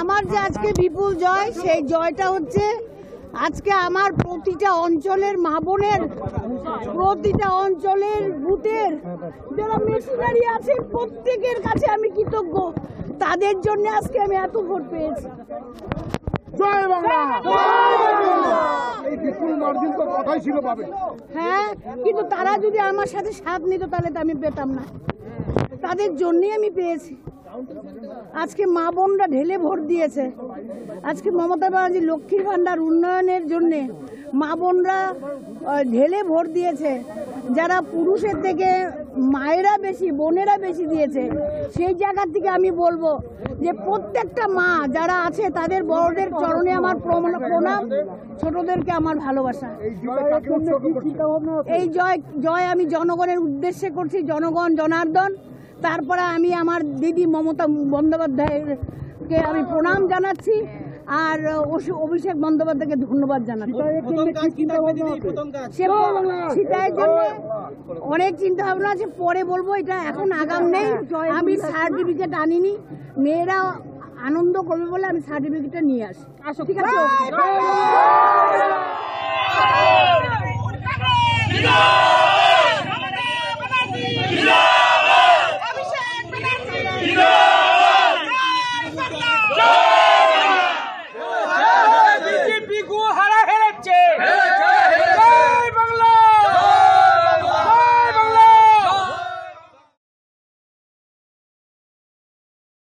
আমার যে আজকে বিপুল জয়, সেই জয়টা হচ্ছে আজকে আমার প্রতিটা অঞ্চলের মা বোনের, প্রতিটা অঞ্চলের বুথের যারা মেশিনারি আছে প্রত্যেকের কাছে আমি কৃতজ্ঞ। তাদের জন্য আজকে আমি এত ভোট পেয়েছি। জয় বাংলা। এই বিপুল মার্জিন তো কথাই ছিল পাবে। হ্যাঁ, কিন্তু তারা যদি আমার সাথে সাথ নিত তাহলে তো আমি পেতাম না। তাদের জন্যই আমি পেয়েছি। আজকে মা বোনরা ঢেলে ভোট দিয়েছে। আজকে মমতা ব্যানার্জি লক্ষ্মীর ভান্ডার উন্নয়নের জন্য মা বোনরা ঢেলে ভোট দিয়েছে। যারা পুরুষের থেকে মায়েরা বেশি, বোনেরা বেশি দিয়েছে। সেই জায়গা থেকে আমি বলবো যে প্রত্যেকটা মা যারা আছে তাদের বড়দের চরণে আমার প্রণাম, ছোটদেরকে আমার ভালোবাসা। এই জয় আমি জনগণের উদ্দেশ্যে করছি, জনগণ জনার্দন। তারপরে আমি আমার দিদি মমতা বন্দ্যোপাধ্যায়কে আমি প্রণাম জানাচ্ছি, আর অভিষেক বন্দ্যোপাধ্যায়কে ধন্যবাদ জানাচ্ছি। সেটার জন্য অনেক চিন্তা ভাবনা আছে, পরে বলবো, এটা এখন আগাম নেই। আমি সার্টিফিকেট আনিনি, মেয়েরা আনন্দ করবে বলে আমি সার্টিফিকেটটা নিয়ে আসি। ঠিক আছে।